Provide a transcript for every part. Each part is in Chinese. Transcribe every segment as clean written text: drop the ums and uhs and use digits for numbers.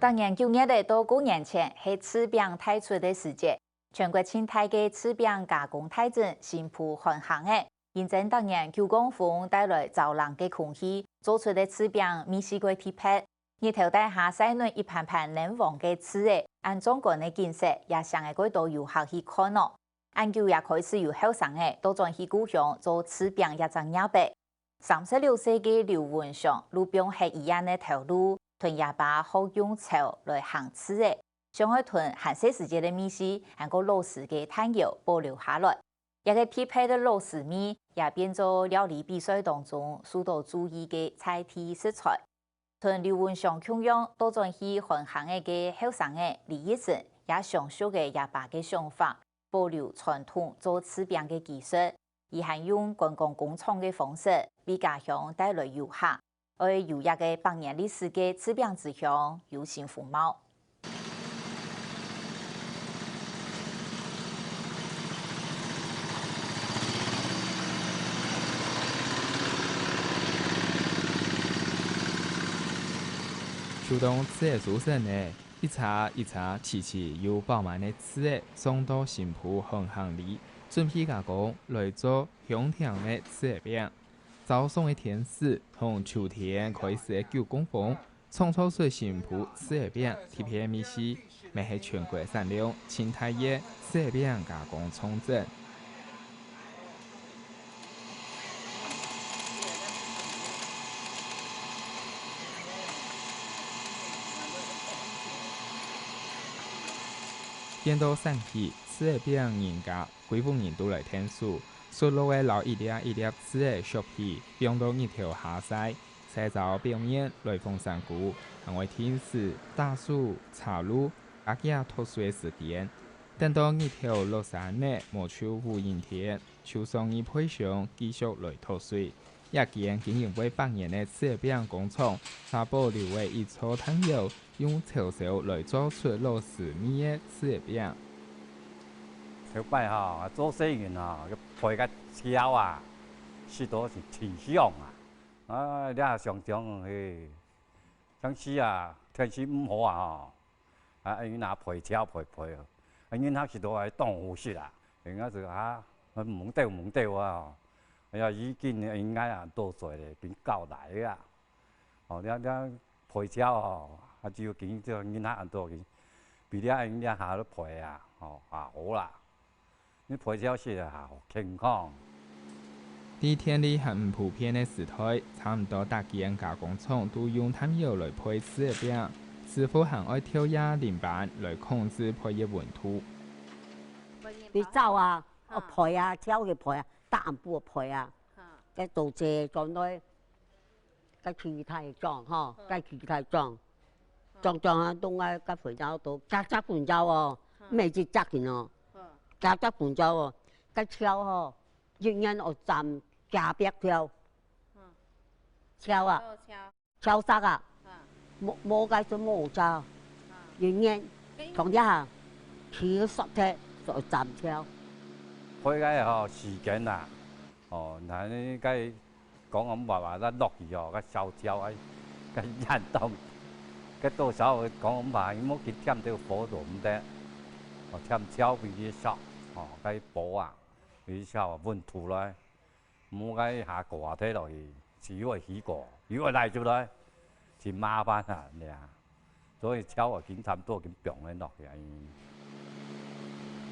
当年9月的到9年前，是柿饼太出的时节。全国青态的柿饼加工太子新铺横行的，印证当年9公风带来造浪的空气，做出的柿饼米西过匹配。日头带下西内一盘盘嫩黄的柿的，按中国的景色，也上个过到游客去看咯。研究也开始有后生的都转去故乡做柿饼一张鸟白。36岁的刘文祥，路边系一样的头路。屯哑巴好用草来行刺的，上海屯韩式时节的米线，还个老式的炭油保留下来，一个匹配的老式米也变做料理比赛当中受到注意的菜题食材。屯刘文祥同样多转去混行的后生的李医生，也上述的哑巴的想法，保留传统做柿饼的技术，而还用观光工厂的方式为家乡带来游客。而有一个100年历史的柿饼之乡有新风貌。秋冬柿的主身呢，一茬一茬齐齐又饱满的柿的送到新铺横行里，准备加工来做香甜的柿饼。早送的甜食同秋天开始的9公风，创造出新铺柿饼贴片米线，卖是全国产量青态业柿饼加工重镇。见到散起柿饼人家几乎人都来听数。熟落的老一粒一粒柿的削皮，放到日头下晒，晒到表面来风山谷，还会天时、大树、茶路、阿家脱水时间。等到日头落山呢，莫秋无阴天，秋霜以配上继续来脱水。一间经营为100年的柿饼工厂，它保留的一撮炭油，用潮烧来做出老式米的柿饼。头摆吼，做生意吼，配个超啊，许多是天香啊！你啊上中嘿，上次啊天气唔好啊吼，因拿配超配，因那许多系动物食啦，因那就蒙掉啊！哎呀，已经应该啊多岁咧，变9代啊！哦，你配超吼，只有见这因那多见，比你因下都配啊，哦好啦。你配超食啊，好健康。在田里很唔普遍的时代，差唔多大间加工厂都用炭油来配柿饼，师傅还爱调压淋板来控制配嘅温度。你走啊，配啊，挑嘅配啊，大布配啊，cái đồ chè cho nó cái khí thải tròn ha, cái khí thải tròn đông cái phải giao đồ chắc phần giao mấy chỉ chắc thì nó chắc phần giao cái treo ha, nguyên nhân ở trạm cá biết treo treo à treo sắc à mua cái số mua treo nguyên nhân còn giá khí sọt thế rồi trạm treo配cái吼時間啊，哦，嗱你cái講咁話得落雨哦，個燒焦啊，個人凍，個多少講咁話，冇見添到火度唔得，哦添焦比啲燒，哦個火啊，比燒啊溫度咧，冇個下掛睇落去，只會起過，如果嚟咗咧，就麻煩啊你啊，所以燒啊見差唔多見병咧落去。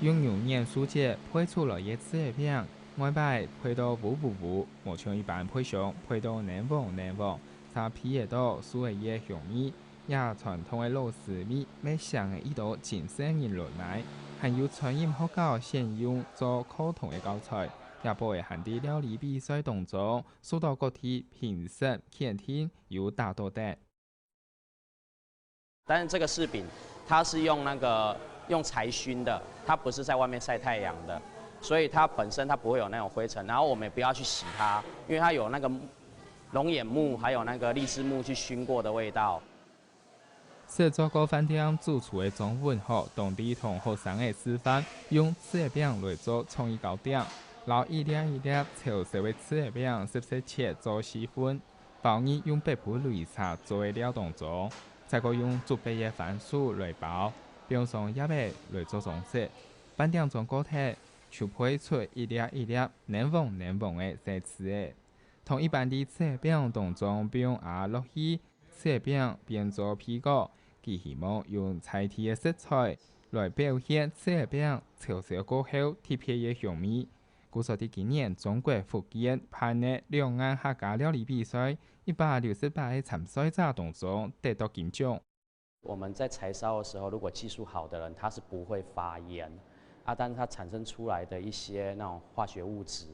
用牛年蔬節配出來嘅柿餅，外擺配到糊糊糊，無像一般配上配到嫩黃，它皮嘅多酥嘅嘢香味，也傳統嘅老式米，咩上嘅一道真生人來買，還有傳音學校現用做課堂嘅教材，也不會限啲料理比賽當中受到各地評審肯定有大多的。但是這個柿餅，它是用柴熏的，它不是在外面曬太陽的，所以它本身它不會有那種灰塵。然後我們也不要去洗它，因為它有那個龍眼木還有那個荔枝木去熏過的味道。製作個飯店主廚嘅張文學當地同學生嘅示範，用柿餅來做創意糕點，撈一粒潮濕嘅柿餅，濕切做細粉，包熱用白布擂茶做嘅料當中。再个用竹皮嘅番薯来包，并上叶尾来做装饰。半点钟过后，就配出一粒一粒嫩黄嫩黄嘅小刺嘅。同一般的刺蟹饼当中，并压落去刺蟹饼变做皮果，佢希望用彩体嘅色彩来表现刺蟹饼炒烧过后特别嘅香味。故说的今年中国福建办的两岸客家料理比赛，168位参赛者当中得到金奖。我们在柴烧的时候，如果技术好的人，他是不会发烟但是它产生出来的一些那种化学物质，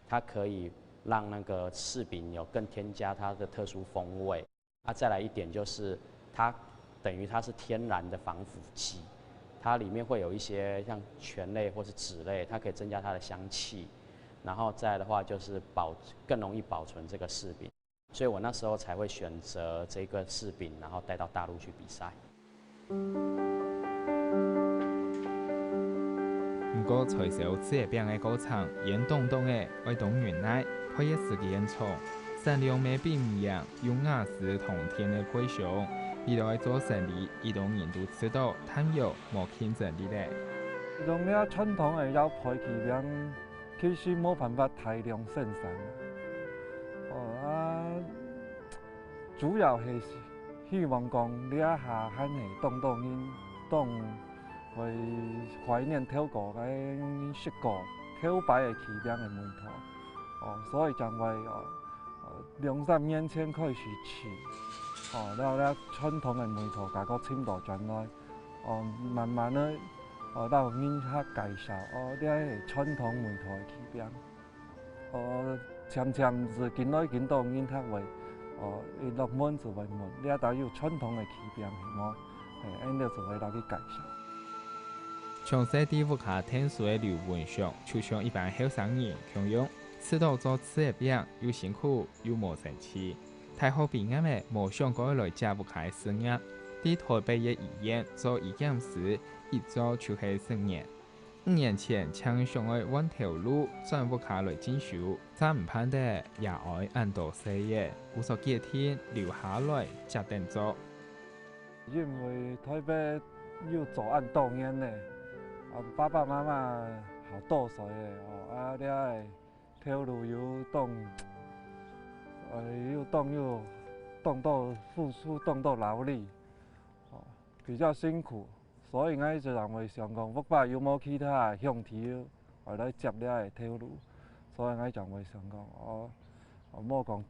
它可以让那个柿饼有更添加它的特殊风味。再来一点就是它等于它是天然的防腐剂，它里面会有一些像醛类或是酯类，它可以增加它的香气。然后再来的话就是更容易保存这个柿饼，所以我那时候才会选择这个柿饼，然后带到大陆去比赛。不过柴烧刺蟹饼的过程严冻冻的，爱冻原奶，配一时间长，产量未必唔一样，用雅士同甜的配上，未来做生意，移动年度吃到贪有无竞争力嘞。用了传统的要配起饼，其实冇办法大量生产。主要是希望讲了下汉的冻冻因冻。为怀念透过嘅食过透白的起饼的门头，所以将为2-3年前开始吃，了传统的门头加个深度转来，慢慢的到人客介绍，了个传统门头的起饼，渐渐是进来见到人客为，落门就为门，了到有传统的起饼系么，因了就为大家介绍。从小地物下天数的刘文祥，就像一般后生人享用，吃到做刺蟹饼又辛苦又无神气。太好平安的无想过来加物下的事业，伫台北的医院做医检时，一做就是10年。5年前，抢上爱往条路转物下来进修，再唔盼得也爱按到事业，有所几天留下来接定做。因为台北有做按多年呢。爸爸妈妈好多岁的了条路又动到付出动到劳力，比较辛苦，所以我就认为想讲，我爸有冇其他兄弟来接了条路，所以我认为想讲，冇讲，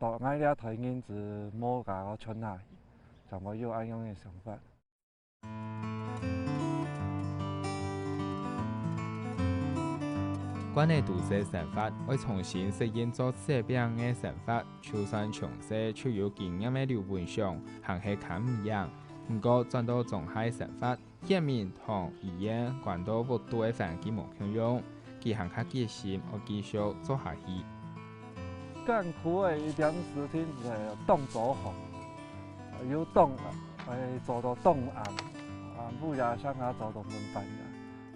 我了台银子冇甲我存下去，就我有安样的想法。关于都市生活，要重新适应做刺蟹饼的生活，就算从小就有经验的刘文祥，还是看唔样。不过转到中海生活，见面同语言关到不多的环境无相用，佢还较决心要继续做下去。艰苦的一点事情是冻做好，有冻做到冻硬，不也想下做到门板呀。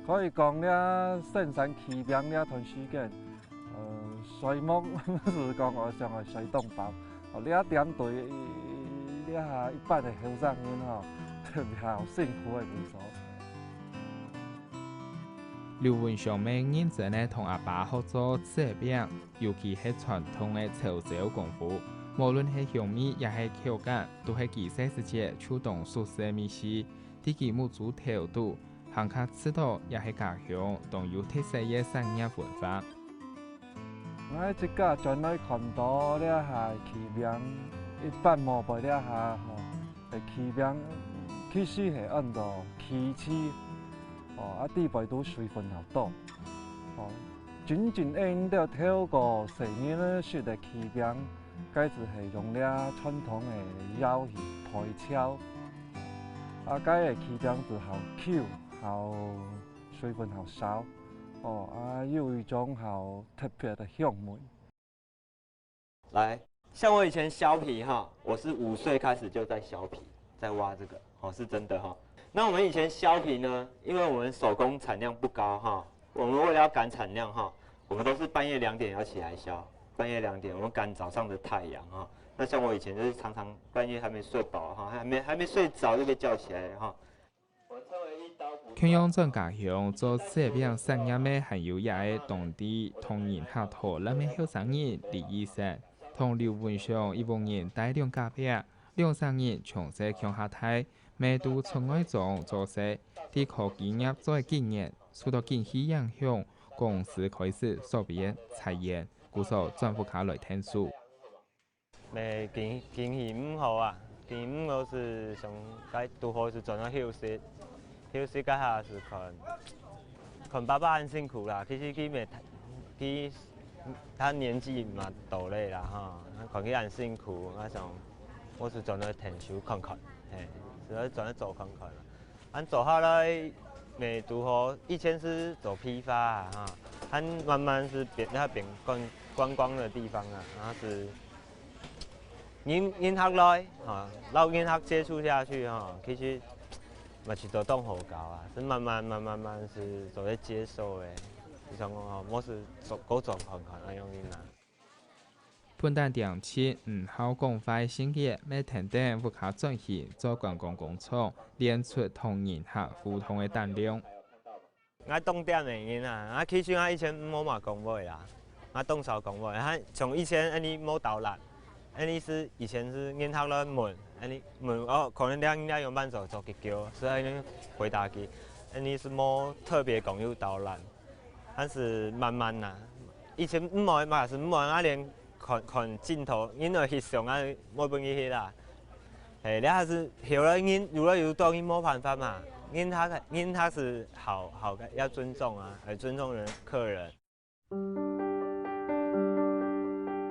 可以讲了，生产起饼了段时间，水木是讲我上个水冻包，了点对了下一般的后生人特别好辛苦的工作。刘文祥每认真的同阿爸学做刺蟹饼，尤其是传统的炒烧功夫，无论是香味也是口感，都是佢细时节手动熟悉的秘辛，啲佢木煮调度。行卡吃到也是家乡，都有特色的产业文化。我即家转来看到了下起饼，一般无卖了下起饼，其实是按照起起，底背都水分好多，真正按照透过细年咧学的起饼，该就是用了传统的窑去配炒，该的起饼是好 Q。好水分好少，有一种好特别的香味。来，像我以前削皮我是5岁开始就在削皮，在挖这个，是真的那我们以前削皮呢，因为我们手工产量不高我们为了要赶产量我们都是半夜2点要起来削，半夜2点我们赶早上的太阳那像我以前就是常常半夜还没睡饱哈，还没睡着就被叫起来哈。庆阳镇家乡做西边产业的很优雅的当地同仁合伙人的后生人李医生，同刘文祥一帮人带领家别，2、3人从西乡下台，每都村外中做事，伫科技业做经验，受到经济影响，公司开始缩编裁员，故所政府卡来天数。经济唔好啊，经济唔好是上该拄好是转到休息。休息个下是看爸爸很辛苦啦，其实他年纪嘛大嘞啦哈，看佢很辛苦，我是转来停手看看，嘿，是转来做看看啦。俺做下来没拄好，以前是做批发啊哈，俺慢慢是变观光的地方啊，然后是银客来哈，老银客接触下去哈，其实。嘛是都当好教啊，是慢慢是做咧接受的。你像讲吼，我是做看看那样子啦。喷弹电器好公开新业，每天等不卡转型做观光工厂，练出同仁合互通的胆量。我当店的人啊，其实我以前冇嘛讲话啦，我当少讲话，从以前安尼冇导览，安尼是以前是银行来问。安尼问哦，可能人家用慢做结交，所以安尼回答佢。安尼是冇特别讲有导览，但是慢慢啦。以前唔爱嘛是唔爱，我连看镜头，因为翕相啊冇本去翕啦。你还是翕了如果有当然冇办法嘛。他是好的，要尊重啊，尊重客人。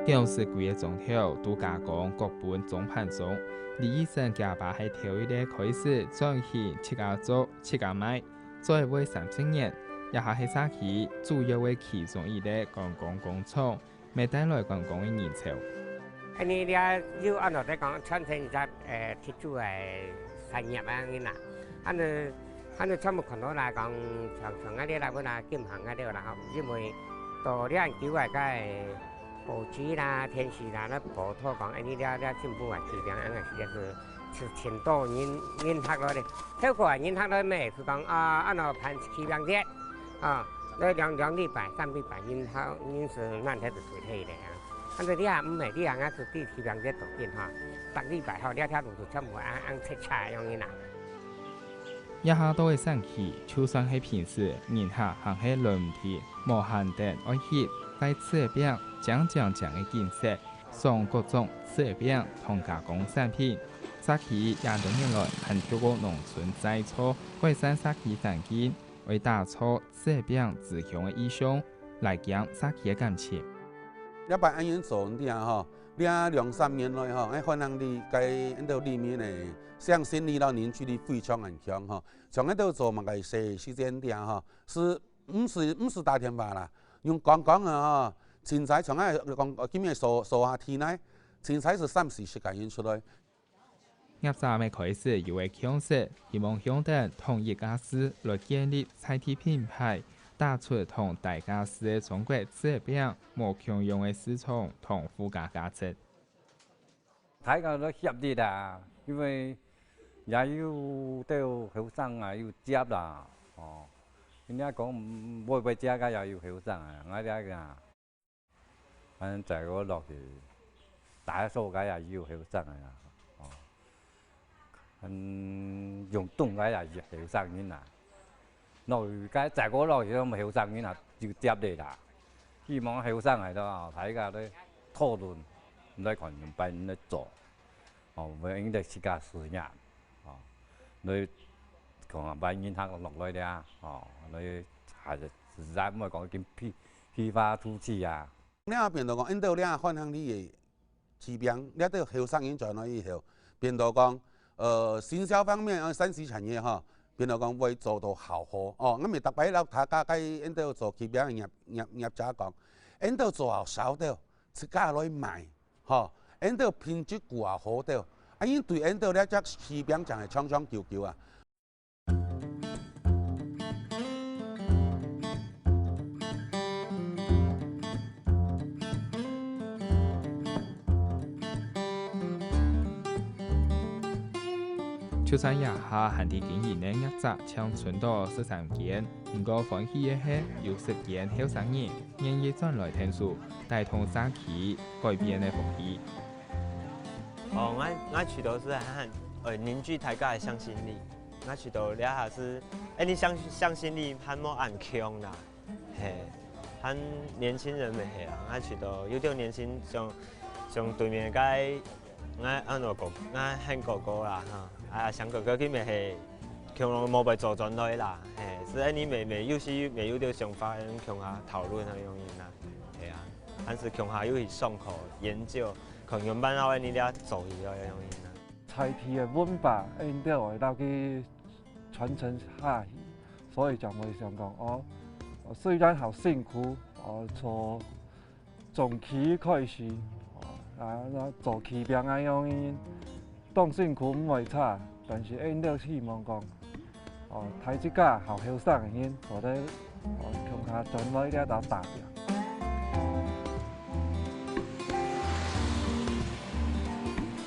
公司规个总条都加工各本总盘中，李医生家爸喺头一日开始转去7家做7家买，做为30年，也下喺早期主要为其中一个观光工厂，未带来观光的人潮。安尼咧，要按照在讲传承一下铁柱的产业啊，咁啦，按照全部看到来讲，从嗰啲来本啊，建行嗰啲啦，因为到研究嘅個布局啦、天時啦，那普托講，呢啲進步啊，這邊安個是挺多人客來的。透過人客來咩？是講啊，按照盤起兩節啊，那2禮拜、3禮拜人是難睇就水氣的啊。按照啲啊唔係啲啊，是第起兩節讀見哈，6禮拜後啲睇路途全部按切差樣嘅啦。一下都會生氣，就算係平時人客行係輪替，無限定愛翕。在吃饼讲的建设，送各种吃饼同加工产品。早期20年来，很多个农村摘草，改善早期环境，为打造吃饼志向的意向，来讲早期的感情。一般安样做啲啊吼，你啊2-3年来吼，哎可能你该到里面的向心力到凝聚力非常很强吼，从嗰度做嘛个时间点吼，唔是大天把啦。用讲啊，凊彩从讲今日数下天呢，凊彩是30-40个人出来。业站的开始有个强势，希望乡镇同一家私来建立菜体品牌，打出同大家私的中国制饼无强用的市场同附加价值。睇個都協啲啦，因為也要都後生啊，要接啦，哦。人家講每個家家又要後生啊，我哋個，反正在嗰落去，大數嘅又要後生啊，哦，用動嘅又要後生人啊，內嘅在嗰落去都冇後生人啊，要接你啦，希望後生嚟到睇下都討論，唔使看用笨嚟做，哦，唔應該自家事業，哦，你。講把銀行落來啲啊，哦，你係實在唔係講叫批發出去啊。你啊變到講，因到你啊看向你嘅指標，你都後生人在那以後，變到講，行銷方面3C產業哈，變到講會做到好好哦。我咪特別落睇家家因到做指標業者講，因到做好少到，自家來賣，吼，因到品質顧好到，啊因對因到咧只指標就係長長久久啊。就算也下限地经营的业者抢存到13件，不过欢喜的是有10件后生人愿意转来听书，带动社区改变的风气。我觉得是很凝聚大家的向心力。我觉得了还是你向心力还冇按强啦，嘿，很年轻人的嘿啊，我觉得有点年轻像对面个安怎讲，很哥哥啦哈，想哥哥去咪系，强龙冇被做转来啦，嘿，所以你没有啲想法，强下讨论那种嘢啦，系啊，但是强下要去上课研究，可能原本后你了做伊嗰样嘢啦。菜市的文化应该会当去传承下去，所以就会想讲虽然好辛苦，从起开始，做起兵啊样样，当辛苦唔会差，但是应该希望讲，睇即家好后生的人，或者强下转来了就打拼。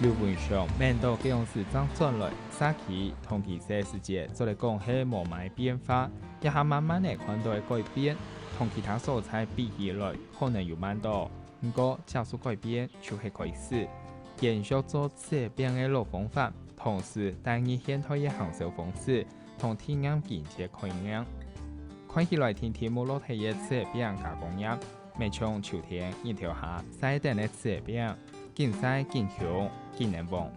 刘文祥面对这样事长转来，社区同其世世界做嚟讲系无买变化，一下慢慢地看到改变，同其他素材比起来可能有蛮多，不过加速改变就是开始，延续做这边的老方法，同时带你现代的行销方式同体验并且概念。看起来天天冇落地嘅这边加工业，每从秋天一条下晒等的这边。竞赛、竞强、竞能棒。